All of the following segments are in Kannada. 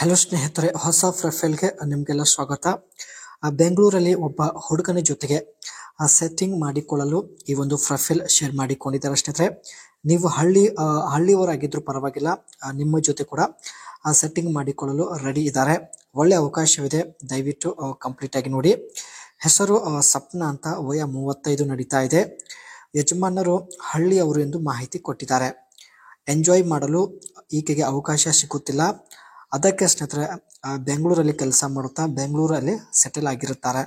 ಹಲೋ ಸ್ನೇಹಿತರೆ, ಹೊಸ ಪ್ರೊಫೈಲ್ಗೆ ನಿಮಗೆಲ್ಲ ಸ್ವಾಗತ. ಬೆಂಗಳೂರಲ್ಲಿ ಒಬ್ಬ ಹುಡುಗನ ಜೊತೆಗೆ ಸೆಟ್ಟಿಂಗ್ ಮಾಡಿಕೊಳ್ಳಲು ಈ ಒಂದು ಪ್ರೊಫೈಲ್ ಶೇರ್ ಮಾಡಿಕೊಂಡಿದ್ದಾರೆ ಸ್ನೇಹಿತರೆ. ನೀವು ಹಳ್ಳಿಯವರಾಗಿದ್ರೂ ಪರವಾಗಿಲ್ಲ, ನಿಮ್ಮ ಜೊತೆ ಕೂಡ ಸೆಟ್ಟಿಂಗ್ ಮಾಡಿಕೊಳ್ಳಲು ರೆಡಿ ಇದ್ದಾರೆ. ಒಳ್ಳೆ ಅವಕಾಶವಿದೆ, ದಯವಿಟ್ಟು ಕಂಪ್ಲೀಟ್ ಆಗಿ ನೋಡಿ. ಹೆಸರು ಸಪ್ನ ಅಂತ, ವಯ 35 ನಡೀತಾ ಇದೆ. ಯಜಮಾನರು ಹಳ್ಳಿಯವರು ಎಂದು ಮಾಹಿತಿ ಕೊಟ್ಟಿದ್ದಾರೆ. ಎಂಜಾಯ್ ಮಾಡಲು ಈಕೆಗೆ ಅವಕಾಶ ಸಿಗುತ್ತಿಲ್ಲ. ಅದಕ್ಕೆ ಸ್ನೇಹಿತರೆ ಬೆಂಗಳೂರಲ್ಲಿ ಕೆಲಸ ಮಾಡುತ್ತಾ ಬೆಂಗಳೂರಲ್ಲಿ ಸೆಟಲ್ ಆಗಿರುತ್ತಾರೆ.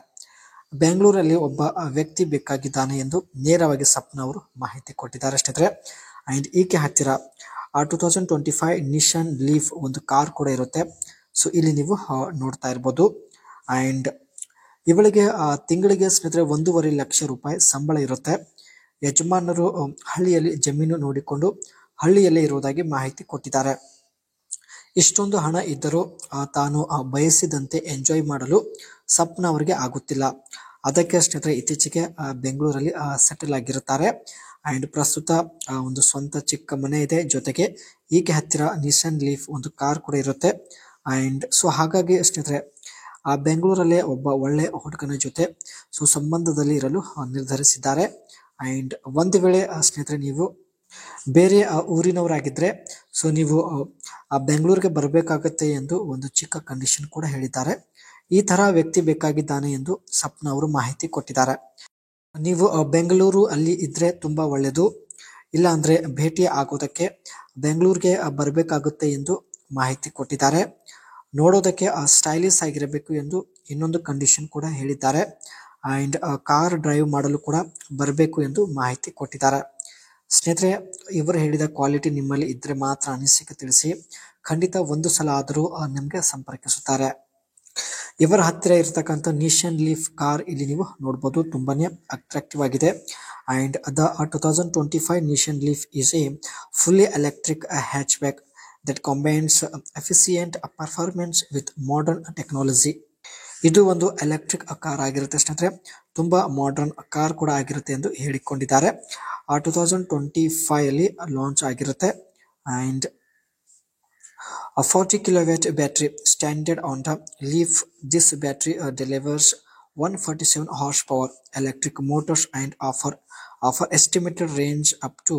ಬೆಂಗಳೂರಲ್ಲಿ ಒಬ್ಬ ವ್ಯಕ್ತಿ ಬೇಕಾಗಿದ್ದಾನೆ ಎಂದು ನೇರವಾಗಿ ಸಪ್ನ ಅವರು ಮಾಹಿತಿ ಕೊಟ್ಟಿದ್ದಾರೆ ಸ್ನೇಹಿತರೆ. ಅಂಡ್ ಈಕೆ ಹತ್ತಿರ 2025 ನಿಶಾನ್ ಲೀಫ್ ಒಂದು ಕಾರ್ ಕೂಡ ಇರುತ್ತೆ. ಸೊ ಇಲ್ಲಿ ನೀವು ನೋಡ್ತಾ ಇರ್ಬೋದು. ಅಂಡ್ ಇವಳಿಗೆ ತಿಂಗಳಿಗೆ ಸ್ನೇಹಿತರೆ 1.5 ಲಕ್ಷ ರೂಪಾಯಿ ಸಂಬಳ ಇರುತ್ತೆ. ಯಜಮಾನರು ಹಳ್ಳಿಯಲ್ಲಿ ಜಮೀನು ನೋಡಿಕೊಂಡು ಹಳ್ಳಿಯಲ್ಲೇ ಇರುವುದಾಗಿ ಮಾಹಿತಿ ಕೊಟ್ಟಿದ್ದಾರೆ. ಇಷ್ಟೊಂದು ಹಣ ಇದ್ದರೂ ತಾನು ಬಯಸಿದಂತೆ ಎಂಜಾಯ್ ಮಾಡಲು ಸಪ್ನ ಅವರಿಗೆ ಆಗುತ್ತಿಲ್ಲ. ಅದಕ್ಕೆ ಸ್ನೇಹಿತರೆ ಇತ್ತೀಚೆಗೆ ಬೆಂಗಳೂರಲ್ಲಿ ಸೆಟಲ್ ಆಗಿರುತ್ತಾರೆ. ಅಂಡ್ ಪ್ರಸ್ತುತ ಒಂದು ಸ್ವಂತ ಚಿಕ್ಕ ಮನೆ ಇದೆ, ಜೊತೆಗೆ ಈಕೆ ಹತ್ತಿರ ನಿಶಾನ್ ಲೀಫ್ ಒಂದು ಕಾರ್ ಕೂಡ ಇರುತ್ತೆ. ಅಂಡ್ ಸೊ ಹಾಗಾಗಿ ಸ್ನೇಹಿತರೆ ಬೆಂಗಳೂರಲ್ಲೇ ಒಬ್ಬ ಒಳ್ಳೆ ಹುಡುಗನ ಜೊತೆ ಸಂಬಂಧದಲ್ಲಿ ಇರಲು ನಿರ್ಧರಿಸಿದ್ದಾರೆ. ಅಂಡ್ ಒಂದು ವೇಳೆ ಸ್ನೇಹಿತರೆ ನೀವು ಬೇರೆ ಊರಿನವರಾಗಿದ್ದರೆ ಸೊ ನೀವು ಬೆಂಗಳೂರಿಗೆ ಬರಬೇಕಾಗತ್ತೆ ಎಂದು ಒಂದು ಚಿಕ್ಕ ಕಂಡೀಷನ್ ಕೂಡ ಹೇಳಿದ್ದಾರೆ. ಈ ತರ ವ್ಯಕ್ತಿ ಬೇಕಾಗಿದ್ದಾನೆ ಎಂದು ಸಪ್ನ ಅವರು ಮಾಹಿತಿ ಕೊಟ್ಟಿದ್ದಾರೆ. ನೀವು ಬೆಂಗಳೂರು ಅಲ್ಲಿ ಇದ್ರೆ ತುಂಬಾ ಒಳ್ಳೆಯದು, ಇಲ್ಲ ಅಂದ್ರೆ ಭೇಟಿ ಆಗೋದಕ್ಕೆ ಬೆಂಗಳೂರಿಗೆ ಬರಬೇಕಾಗುತ್ತೆ ಎಂದು ಮಾಹಿತಿ ಕೊಟ್ಟಿದ್ದಾರೆ. ನೋಡೋದಕ್ಕೆ ಸ್ಟೈಲಿಶ್ ಆಗಿರಬೇಕು ಎಂದು ಇನ್ನೊಂದು ಕಂಡೀಷನ್ ಕೂಡ ಹೇಳಿದ್ದಾರೆ. ಅಂಡ್ ಕಾರ್ ಡ್ರೈವ್ ಮಾಡಲು ಕೂಡ ಬರಬೇಕು ಎಂದು ಮಾಹಿತಿ ಕೊಟ್ಟಿದ್ದಾರೆ. ಸ್ನೇಹಿತರೆ, ಇವರು ಹೇಳಿದ ಕ್ವಾಲಿಟಿ ನಿಮ್ಮಲ್ಲಿ ಇದ್ರೆ ಮಾತ್ರ ಅನಿಸಿಕೆ ತಿಳಿಸಿ. ಖಂಡಿತ ಒಂದು ಸಲ ಆದರೂ ನಿಮಗೆ ಸಂಪರ್ಕಿಸುತ್ತಾರೆ. ಇವರ ಹತ್ತಿರ ಇರತಕ್ಕಂಥ ನಿಶಾನ್ ಲೀಫ್ ಕಾರ್ ಇಲ್ಲಿ ನೀವು ನೋಡಬಹುದು, ತುಂಬಾನೇ ಅಟ್ರಾಕ್ಟಿವ್ ಆಗಿದೆ. And the 2025 Nissan Leaf is a fully electric hatchback that combines efficient performance with modern technology. ಇದು ಒಂದು ಎಲೆಕ್ಟ್ರಿಕ್ ಕಾರ್ ಆಗಿರುತ್ತೆ ಸ್ನೇಹಿತರೆ, ತುಂಬಾ ಮಾಡರ್ನ್ ಕಾರ್ ಕೂಡ ಆಗಿರುತ್ತೆ ಎಂದು ಹೇಳಿಕೊಂಡಿದ್ದಾರೆ. 2025 ಅಲ್ಲಿ ಲಾಂಚ್ ಆಗಿರುತ್ತೆ. And 40 kilowatt battery standard on the Leaf. This battery delivers 147 horsepower electric motors and offer estimated range up to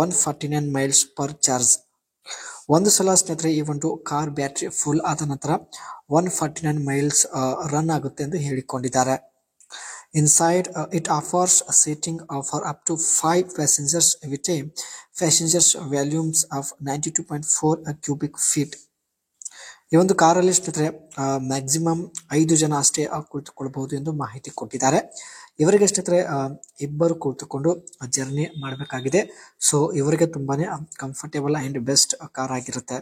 149 miles per charge. ಒಂದು ಸಲ ಸ್ನೇಹಿತರೆ ಈ ಒಂದು ಕಾರ್ ಬ್ಯಾಟ್ರಿ ಫುಲ್ ಆದ ನಂತರ 149 ಮೈಲ್ಸ್ ರನ್ ಆಗುತ್ತೆ ಎಂದು ಹೇಳಿಕೊಂಡಿದ್ದಾರೆ. Inside it offers a seating for up to 5 passengers with a passengers volumes of 92.4 cubic feet. ಈ ಒಂದು ಕಾರಲ್ಲಿ ಸ್ನೇಹಿತರೆ ಮ್ಯಾಕ್ಸಿಮಮ್ 5 ಜನ ಅಷ್ಟೇ ಕುಳಿತುಕೊಳ್ಳಬಹುದು ಎಂದು ಮಾಹಿತಿ ಕೊಟ್ಟಿದ್ದಾರೆ. ಇವರಿಗೆ ಸ್ನೇಹಿತರೆ ಇಬ್ಬರು ಕುಳಿತುಕೊಂಡು ಜರ್ನಿ ಮಾಡಬೇಕಾಗಿದೆ. ಸೊ ಇವರಿಗೆ ತುಂಬಾನೇ ಕಂಫರ್ಟೇಬಲ್ ಅಂಡ್ ಬೆಸ್ಟ್ ಕಾರ್ ಆಗಿರುತ್ತೆ.